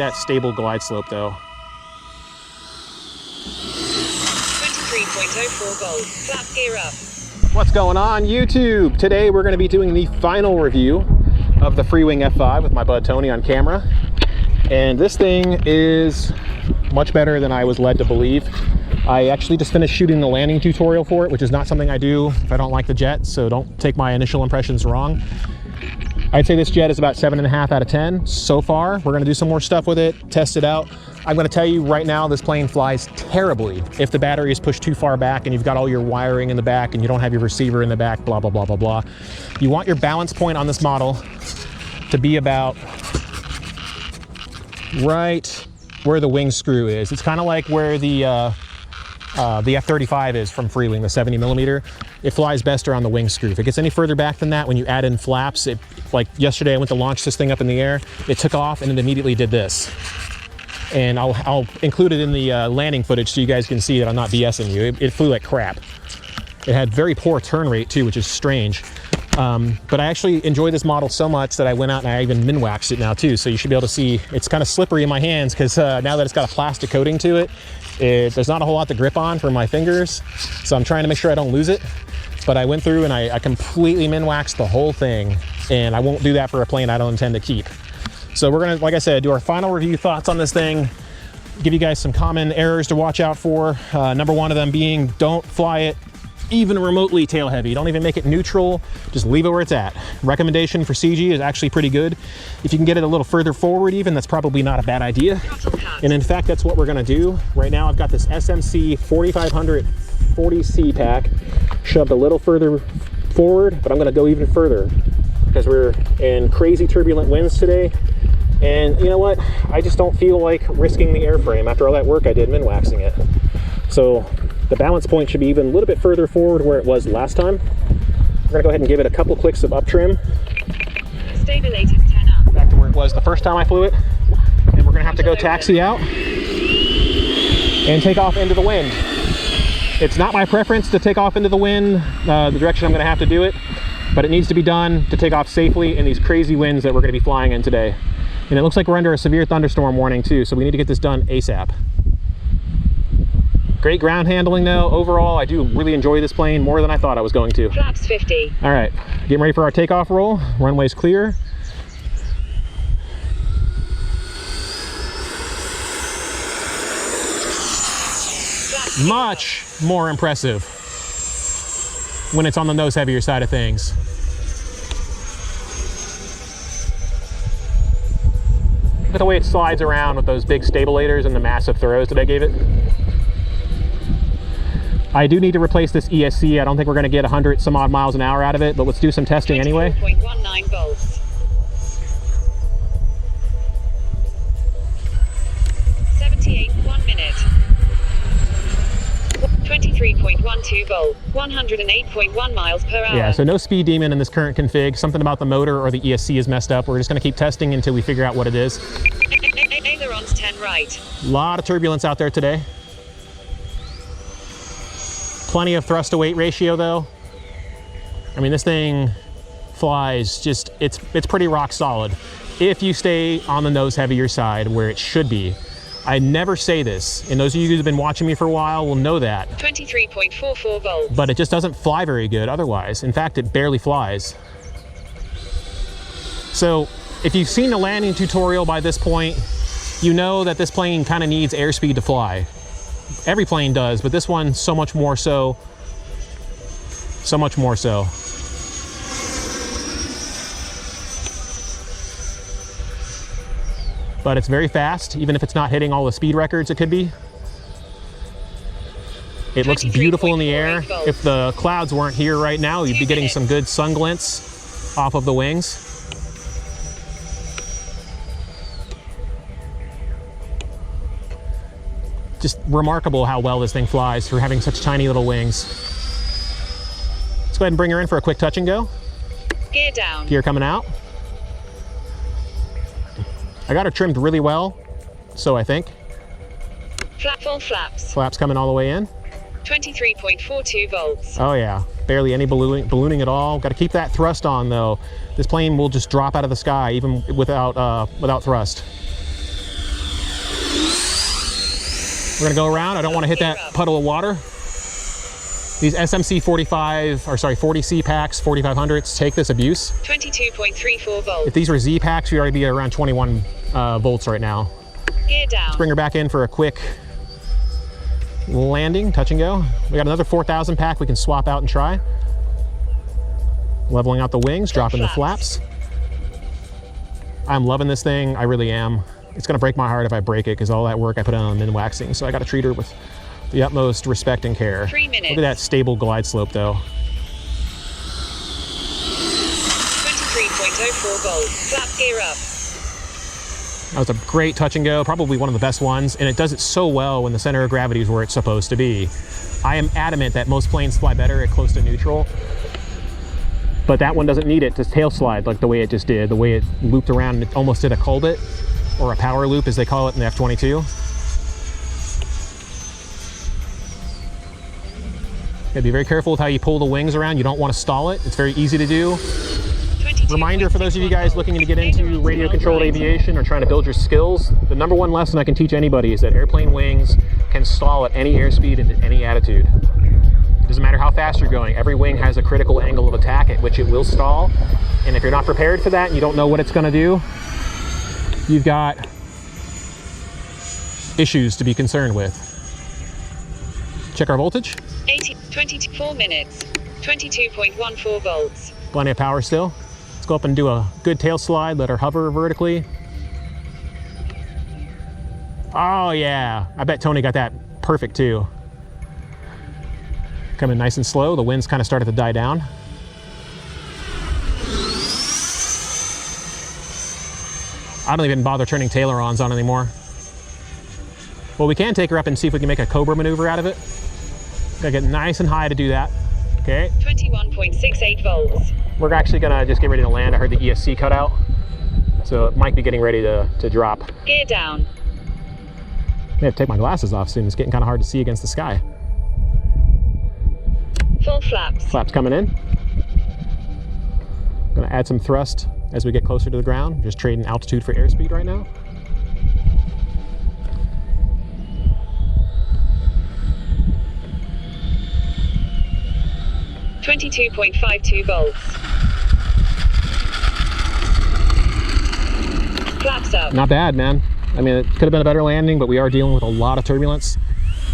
at that stable glide slope though. 23.04 gold. Flap gear up. What's going on YouTube? Today we're going to be doing the final review of the Freewing F5 with my bud Tony on camera. And this thing is much better than I was led to believe. I actually just finished shooting the landing tutorial for it, which is not something I do if I don't like the jet, so don't take my initial impressions wrong. I'd say this jet is about 7.5 out of 10 so far. We're gonna do some more stuff with it, test it out. I'm gonna tell you right now, this plane flies terribly if the battery is pushed too far back and you've got all your wiring in the back and you don't have your receiver in the back, blah, blah, blah, blah, blah. You want your balance point on this model to be about right where the wing screw is. It's kind of like where the F-35 is from Freewing, the 70mm. It flies best around the wing screw. If it gets any further back than that, when you add in flaps, like yesterday I went to launch this thing up in the air, it took off and it immediately did this. And I'll include it in the landing footage so you guys can see that I'm not BSing you. It flew like crap. It had very poor turn rate too, which is strange. But I actually enjoy this model so much that I went out and I even min-waxed it now too. So you should be able to see it's kind of slippery in my hands because now that it's got a plastic coating to it, there's not a whole lot to grip on for my fingers. So I'm trying to make sure I don't lose it. But I went through and I completely min-waxed the whole thing, and I won't do that for a plane I don't intend to keep. So we're gonna, like I said, do our final review thoughts on this thing, give you guys some common errors to watch out for. Number one of them being, don't fly it even remotely tail heavy. Don't even make it neutral, just leave it where it's at. Recommendation for CG is actually pretty good. If you can get it a little further forward even, that's probably not a bad idea. And in fact, that's what we're gonna do. Right now I've got this SMC 4500 40C pack shoved a little further forward, but I'm gonna go even further because we're in crazy turbulent winds today. And you know what? I just don't feel like risking the airframe after all that work I did min-waxing it. So the balance point should be even a little bit further forward where it was last time. We're gonna go ahead and give it a couple clicks of up trim. Stability 10 up. Back to where it was the first time I flew it. And we're gonna have to go taxi out and take off into the wind. It's not my preference to take off into the wind, the direction I'm gonna have to do it, but it needs to be done to take off safely in these crazy winds that we're gonna be flying in today. And it looks like we're under a severe thunderstorm warning too, so we need to get this done ASAP. Great ground handling though. Overall, I do really enjoy this plane more than I thought I was going to. Flaps 50. All right, getting ready for our takeoff roll. Runway's clear. Much more impressive when it's on the nose heavier side of things. Look at the way it slides around with those big stabilators and the massive throws that I gave it. I do need to replace this ESC. I don't think we're going to get 100 some odd miles an hour out of it, but let's do some testing anyway. 24.19 volts. 78, 1 minute. 23.12 volt, 108.1 miles per hour. Yeah, so no speed demon in this current config. Something about the motor or the ESC is messed up. We're just going to keep testing until we figure out what it is. Ailerons 10 right. A lot of turbulence out there today. Plenty of thrust to weight ratio though. I mean, this thing flies just, it's pretty rock solid if you stay on the nose heavier side where it should be. I never say this, and those of you who have been watching me for a while will know that. 23.44 volts. But it just doesn't fly very good otherwise. In fact, it barely flies. So if you've seen the landing tutorial by this point, you know that this plane kind of needs airspeed to fly. Every plane does, but this one so much more so. So much more so. But it's very fast, even if it's not hitting all the speed records it could be. It looks beautiful in the air. If the clouds weren't here right now, you'd be getting some good sun glints off of the wings. Just remarkable how well this thing flies for having such tiny little wings. Let's go ahead and bring her in for a quick touch and go. Gear down. Gear coming out. I got her trimmed really well, so I think. Flap full flaps. Flaps coming all the way in. 23.42 volts. Oh yeah, barely any ballooning at all. Got to keep that thrust on though. This plane will just drop out of the sky even without thrust. We're gonna go around. I don't want to hit that puddle of water. These SMC 40C packs, 4500s, take this abuse. 22.34 volts. If these were Z packs, we'd already be around 21 volts right now. Gear down. Let's bring her back in for a quick landing, touch and go. We got another 4000 pack we can swap out and try. Leveling out the wings, dropping the flaps. I'm loving this thing, I really am. It's gonna break my heart if I break it because all that work I put in on the min waxing, so I gotta treat her with the utmost respect and care. 3 minutes. Look at that stable glide slope though. 23.04 volts. Flap gear up. That was a great touch and go, probably one of the best ones, and it does it so well when the center of gravity is where it's supposed to be. I am adamant that most planes fly better at close to neutral, but that one doesn't need it to tail slide like the way it just did, the way it looped around and it almost did a culbit, or a power loop as they call it in the F-22. Gotta be very careful with how you pull the wings around. You don't want to stall it. It's very easy to do. Reminder for those of you guys looking to get into radio controlled aviation or trying to build your skills, the #1 lesson I can teach anybody is that airplane wings can stall at any airspeed and at any attitude. It doesn't matter how fast you're going. Every wing has a critical angle of attack at which it will stall. And if you're not prepared for that and you don't know what it's going to do, you've got issues to be concerned with. Check our voltage. 24 minutes. 22.14 volts. Plenty of power still. Let's go up and do a good tail slide. Let her hover vertically. Oh yeah, I bet Tony got that perfect too. Coming nice and slow. The winds kind of started to die down. I don't even bother turning tailerons on anymore. Well, we can take her up and see if we can make a Cobra maneuver out of it. Gotta get nice and high to do that. Okay. 21.68 volts. We're actually gonna just get ready to land. I heard the ESC cut out, so it might be getting ready to drop. Gear down. I have to take my glasses off soon. It's getting kind of hard to see against the sky. Full flaps. Flaps coming in. Gonna add some thrust as we get closer to the ground. Just trading altitude for airspeed right now. .52 volts. Flaps up. Not bad, man. I mean, it could have been a better landing, but we are dealing with a lot of turbulence.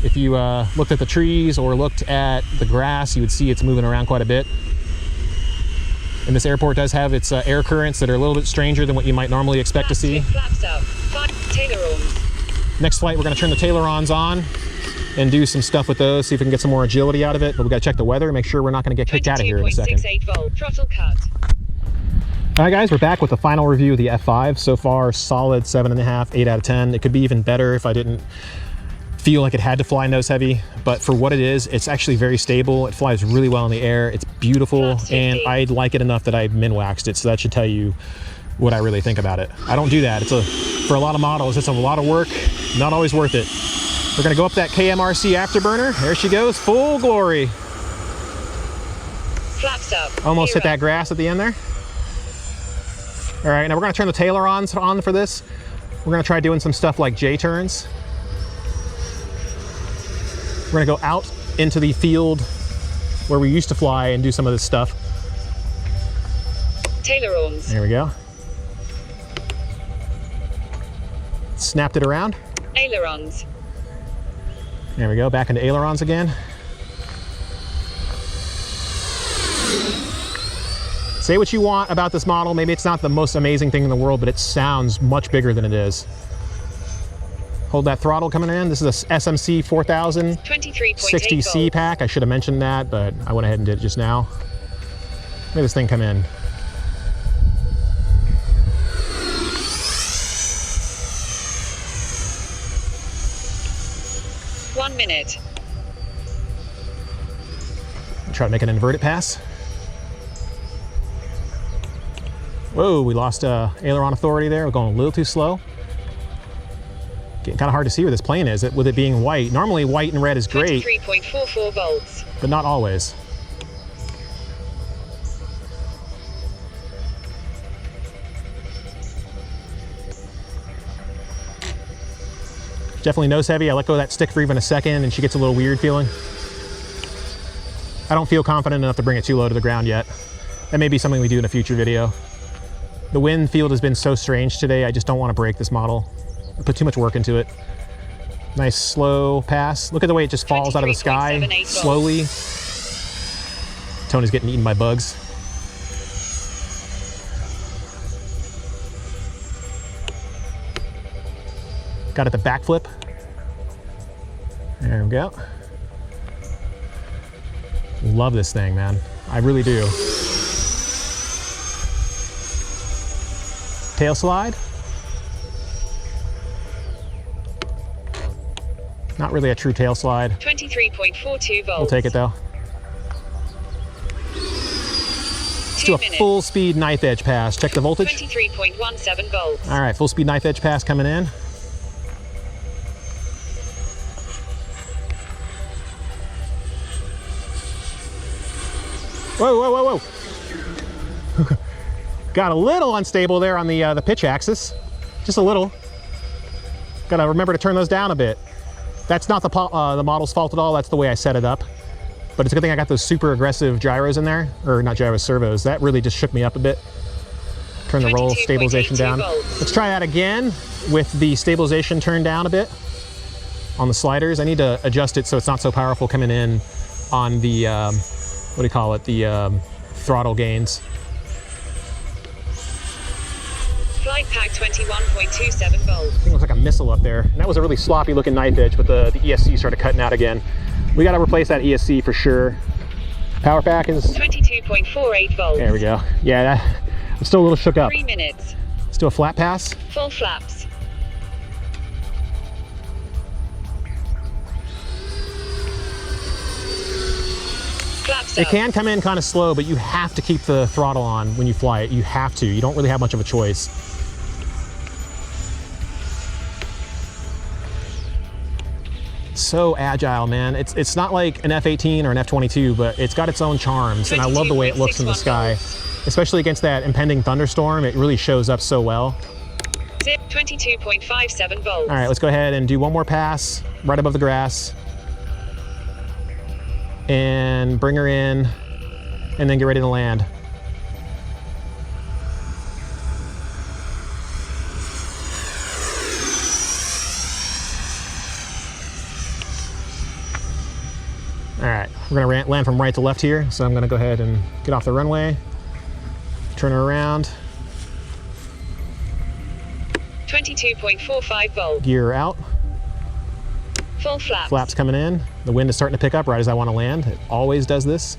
If you looked at the trees or looked at the grass, you would see it's moving around quite a bit. And this airport does have its air currents that are a little bit stranger than what you might normally expect to see. Flaps up. Tailerons. Next flight, we're going to turn the tailerons on and do some stuff with those, see if we can get some more agility out of it. But we got to check the weather and make sure we're not going to get kicked out of here in a second. 22.68 volt. Throttle cut. All right, guys, we're back with the final review of the F5. So far, solid 7.5, 8 out of 10. It could be even better if I didn't feel like it had to fly nose heavy, but for what it is, it's actually very stable. It flies really well in the air. It's beautiful, and I like it enough that I min waxed it, so that should tell you what I really think about it. I don't do that. For a lot of models, it's a lot of work, not always worth it. We're gonna go up that KMRC afterburner. There she goes, full glory. Flaps up. Almost hit that grass at the end there. All right, now we're gonna turn the tailerons on for this. We're gonna try doing some stuff like J-turns. We're gonna go out into the field where we used to fly and do some of this stuff. Tailerons. There we go. Snapped it around. Ailerons. There we go, back into ailerons again. Say what you want about this model. Maybe it's not the most amazing thing in the world, but it sounds much bigger than it is. Hold that throttle coming in. This is a SMC 4000 60C pack. I should have mentioned that, but I went ahead and did it just now. Look at this thing come in. One minute. Try to make an inverted pass. Whoa, we lost aileron authority there. We're going a little too slow. Getting kind of hard to see where this plane is, with it being white. Normally white and red is great, 23.44 volts. but not always. Definitely nose heavy. I let go of that stick for even a second and she gets a little weird feeling. I don't feel confident enough to bring it too low to the ground yet. That may be something we do in a future video. The wind field has been so strange today, I just don't want to break this model. I put too much work into it. Nice slow pass. Look at the way it just falls out of the sky slowly. Tony's getting eaten by bugs. Got it the backflip. There we go. Love this thing, man. I really do. Tail slide. Not really a true tail slide. 23.42 volts. We'll take it though. Let's do a full speed knife edge pass. Check the voltage. 23.17 volts. All right, full speed knife edge pass coming in. Whoa, whoa, whoa, whoa. Got a little unstable there on the pitch axis. Just a little. Gotta remember to turn those down a bit. That's not the model's fault at all. That's the way I set it up. But it's a good thing I got those super aggressive gyros in there. Or not gyros, servos. That really just shook me up a bit. Turn the roll stabilization down. Let's try that again with the stabilization turned down a bit on the sliders. I need to adjust it so it's not so powerful coming in on the, what do you call it? The throttle gains. Flight pack 21.27 volts. I think it was like a missile up there. And that was a really sloppy looking knife edge, but the ESC started cutting out again. We got to replace that ESC for sure. Power pack is 22.48 volts. There we go. Yeah, I'm still a little shook up. 3 minutes. Let's do a flat pass. Full flaps. Flaps It up. can come in kind of slow, but you have to keep the throttle on when you fly it. You have to. You don't really have much of a choice. So agile, man. It's not like an F-18 or an F-22, but it's got its own charms, and I love the way it looks in the sky, especially against that impending thunderstorm. It really shows up so well. Zip 22.57 volts. All right, let's go ahead and do one more pass right above the grass and bring her in and then get ready to land. All right, we're gonna land from right to left here. So I'm gonna go ahead and get off the runway, turn her around. 22.45 volts. Gear her out. Full flaps. Flaps coming in. The wind is starting to pick up right as I want to land. It always does this.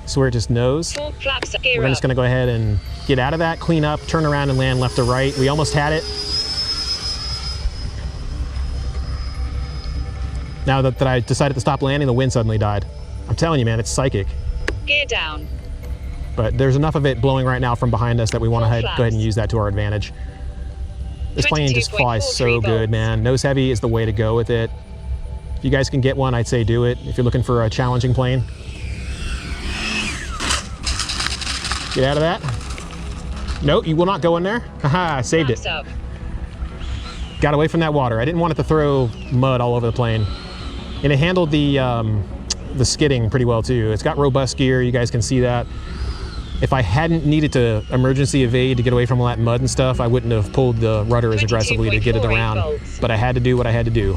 So it just knows. Full flaps. Gear We're up. just gonna go ahead and get out of that, clean up, turn around and land left to right. We almost had it. Now that I decided to stop landing, the wind suddenly died. I'm telling you, man, it's psychic. Gear down. But there's enough of it blowing right now from behind us that we want to go ahead and use that to our advantage. This plane just flies so good, man. Nose heavy is the way to go with it. If you guys can get one, I'd say do it. If you're looking for a challenging plane. Get out of that. Nope, you will not go in there. Haha, I saved it. Up. Got away from that water. I didn't want it to throw mud all over the plane. And it handled the skidding pretty well too. It's got robust gear, you guys can see that. If I hadn't needed to emergency evade to get away from all that mud and stuff, I wouldn't have pulled the rudder as aggressively to get it around. Volts. But I had to do what I had to do.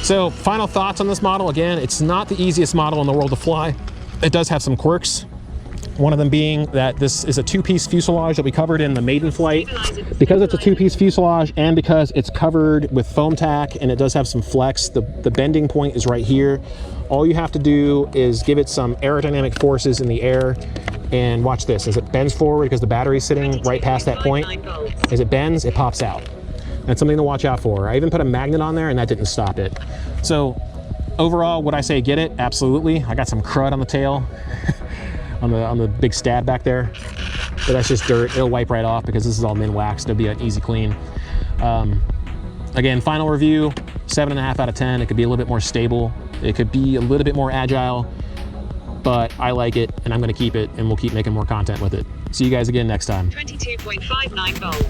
So final thoughts on this model. Again, it's not the easiest model in the world to fly. It does have some quirks. One of them being that this is a two-piece fuselage that we covered in the maiden flight. Because it's a two-piece fuselage and because it's covered with foam tack and it does have some flex, the bending point is right here. All you have to do is give it some aerodynamic forces in the air and watch this. As it bends forward, because the battery's sitting right past that point, as it bends, it pops out. That's something to watch out for. I even put a magnet on there and that didn't stop it. So overall, would I say get it? Absolutely. I got some crud on the tail. on the big stab back there, but that's just dirt. It'll wipe right off because this is all min waxed. It'll be an easy clean. Again, final review, 7.5 out of 10. It could be a little bit more stable. It could be a little bit more agile, but I like it and I'm gonna keep it and we'll keep making more content with it. See you guys again next time. 22.59 volts.